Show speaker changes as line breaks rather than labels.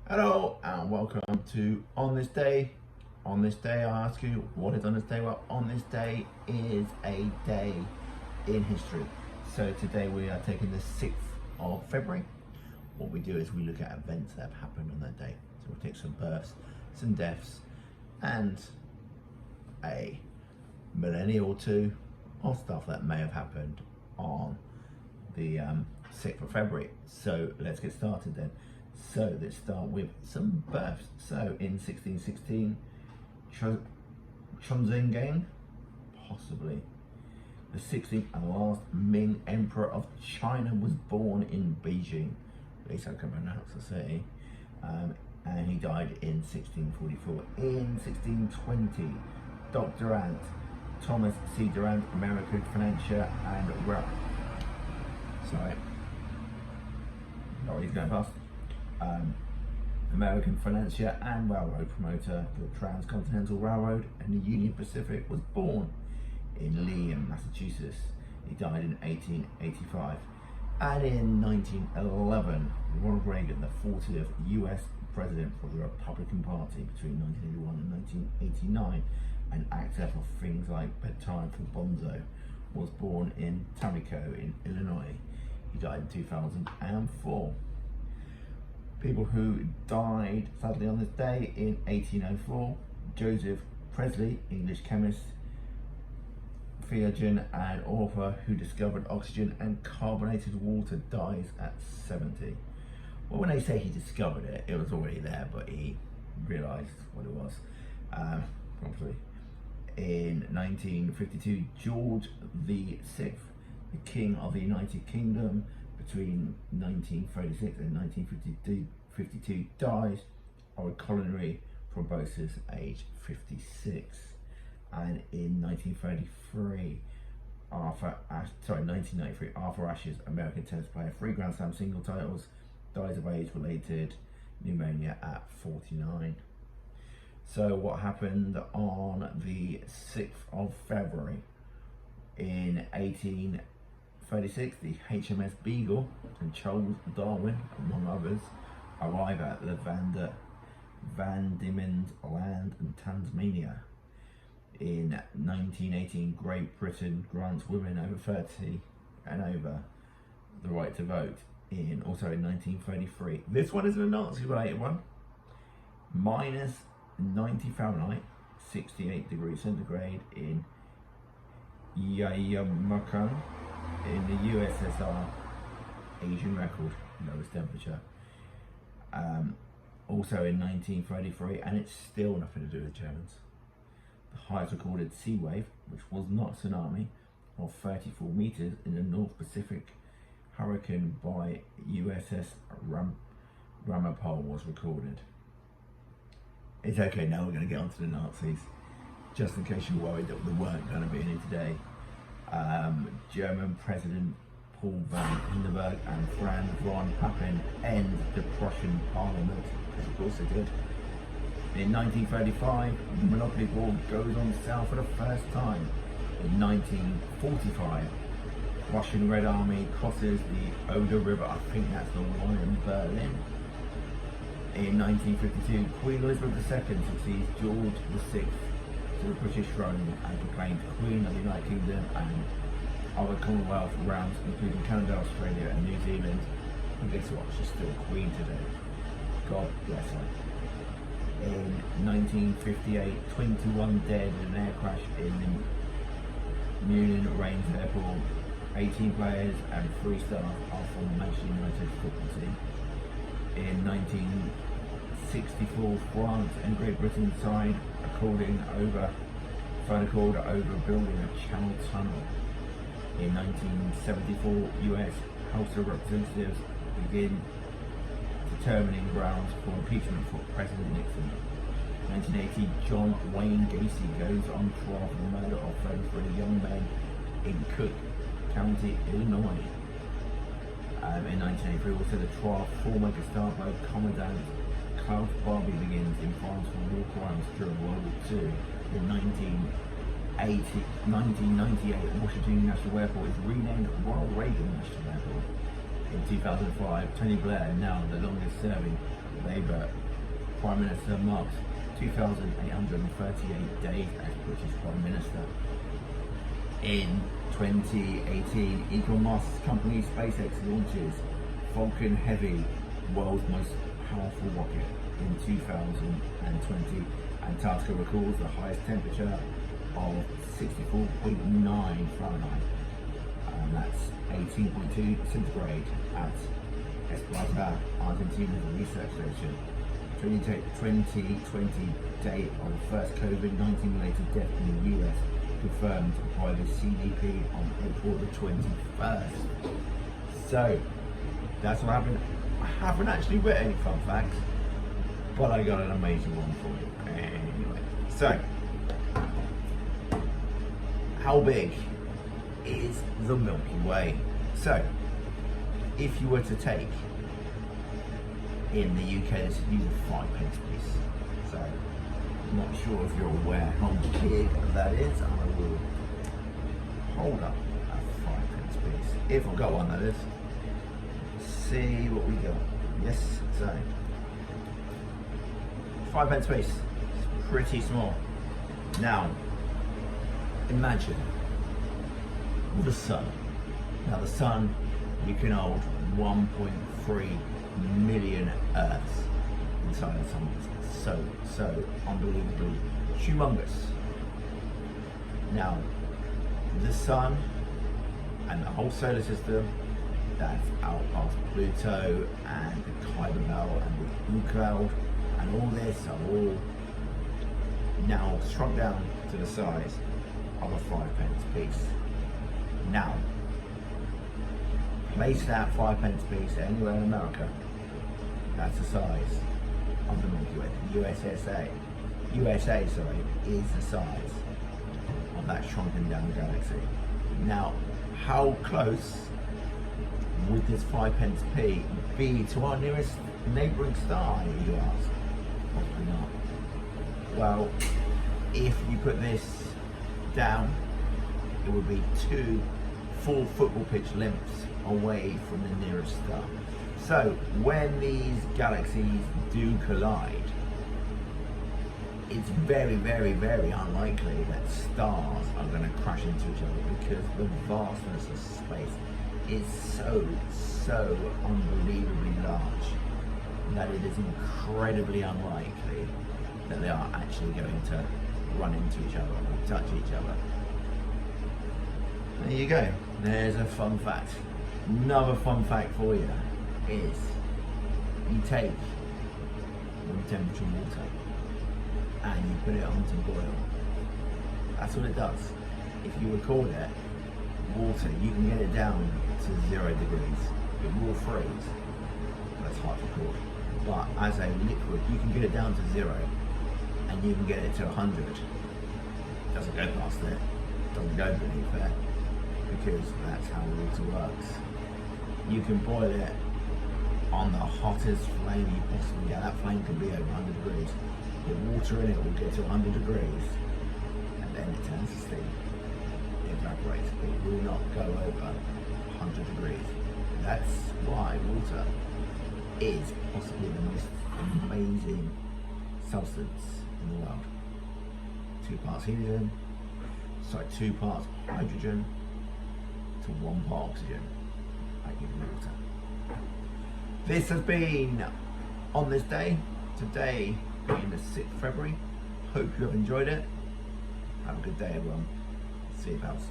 Hello and welcome to On This Day. On this day, I ask you, what is on this day? Well, on this day is a day in history. So today we are taking the 6th of February. What we do is we look at events that have happened on that day. So we'll take some births, some deaths, and a millennial or two of stuff that may have happened on the 6th of February. So let's get started then. So let's start with some births. So in 1616, Chongzheng, possibly the 16th and last Ming Emperor of China, was born in Beijing. At least I can pronounce the city. And he died in 1644. In 1620, Dr. Durant, Thomas C. Durant, American financier and he's going past. American financier and railroad promoter, the Transcontinental Railroad and the Union Pacific, was born in Lee, Massachusetts. He died in 1885. And in 1911, Ronald Reagan, the 40th US president for the Republican Party between 1981 and 1989, an actor for things like Bedtime for Bonzo, was born in Tampico in Illinois. He died in 2004. People who died sadly on this day: in 1804, Joseph Priestley, English chemist, theologian and author who discovered oxygen and carbonated water, dies at 70. Well, when they say he discovered it, it was already there, but he realised what it was promptly. In 1952, George VI, the King of the United Kingdom, between 1936 and 1952, dies of a coronary thrombosis, age 56. And in 1993, 1993, Arthur Ashe, American tennis player, 3 Grand Slam single titles, dies of age-related pneumonia at 49. So what happened on the 6th of February? In 1836, the HMS Beagle and Charles Darwin, among others, arrive at the Van Diemen's Land in Tasmania. In 1918, Great Britain grants women over 30 and over the right to vote. Also in 1933, this one is a Nazi-related one, minus 90 Fahrenheit, 68 degrees centigrade in Yayamakon in the USSR, Asian record, lowest temperature. Also in 1933, and it's still nothing to do with Germans, the highest recorded sea wave, which was not a tsunami, of 34 meters in the North Pacific hurricane by USS Ramapo was recorded. It's okay, now we're going to get onto the Nazis, just in case you're worried that there weren't going to be any today. German President Paul von Hindenburg and Franz von Papen end the Prussian Parliament, because of course they did. In 1935, the Monopoly Board goes on sale for the first time. In 1945, Russian Red Army crosses the Oder River, I think that's the one in Berlin. In 1952, Queen Elizabeth II succeeds George VI to the British throne and proclaimed Queen of the United Kingdom and other Commonwealth realms, including Canada, Australia and New Zealand. And guess what? She's still Queen today. God bless her. In 1958, 21 dead in an air crash in Munich Rains Airport. 18 players and 3 staff are from the Manchester United football team. In 1964, France and Great Britain signed a accord over building a channel tunnel. In 1974, US House of Representatives begin determining grounds for impeachment for President Nixon. 1980, John Wayne Gacy goes on trial for the murder of 33 young men in Cook County, Illinois. In 1983, also the trial of former Gestapo Commandant Klaus Barbie begins in France for war crimes during World War II. In 1998, Washington National Airport is renamed Ronald Reagan National Airport. In 2005, Tony Blair, now the longest serving Labour Prime Minister marked 2,838 days as British Prime Minister. In 2018, Elon Musk's company SpaceX launches Falcon Heavy, world's most powerful rocket, in 2020. Antarctica records the highest temperature of 64.9 Fahrenheit, and that's 18.2 centigrade at Esplata, Argentina's research station. 2020 date of the first COVID-19 related death in the US confirmed by the CDC on April the 21st. So that's what happened. I haven't actually written any fun facts, but I got an amazing one for you. Anyway, so how big is the Milky Way? So if you were to take, in the UK, this is using 5 pence piece. So I'm not sure if you're aware how big that is. I will hold up a 5 pence piece. If I've got one, that is. See what we got. Yes, so 5 pence piece. It's pretty small. Now, imagine the sun. Now the sun, you can hold 1.3 million Earths inside of something so unbelievably humongous. Now, the sun and the whole solar system, that's out past Pluto and the Kuiper Belt and the Oort cloud and all this are all now shrunk down to the size of a 5 pence piece. Now, place that 5 pence piece anywhere in America, that's the size of the Milky Way. USA is the size of that shrunken down galaxy. Now, how close would this 5 pence p be to our nearest neighbouring star, you ask? Probably not. Well, if you put this down, it would be 2 full football pitch lengths away from the nearest star. So when these galaxies do collide, it's very, very, very unlikely that stars are going to crash into each other, because the vastness of space is so unbelievably large that it is incredibly unlikely that they are actually going to run into each other or touch each other. There you go. There's a fun fact. Another fun fact for you is you take room temperature water and you put it on to boil. That's what it does. If you record it, water, you can get it down to 0 degrees. It will freeze. That's hard to record. But as a liquid, you can get it down to 0 and you can get it to 100. It doesn't go past it. It doesn't go beneath it, because that's how water works. You can boil it on the hottest flame you possibly get. That flame can be over 100 degrees. The water in it will get to 100 degrees and then it turns to steam. It evaporates. It will not go over 100 degrees. That's why water is possibly the most amazing substance in the world. 2 parts helium, 2 parts hydrogen to 1 part oxygen. That gives you water. This has been On This Day, today being the 6th of February. Hope you have enjoyed it. Have a good day, everyone. See you, pals.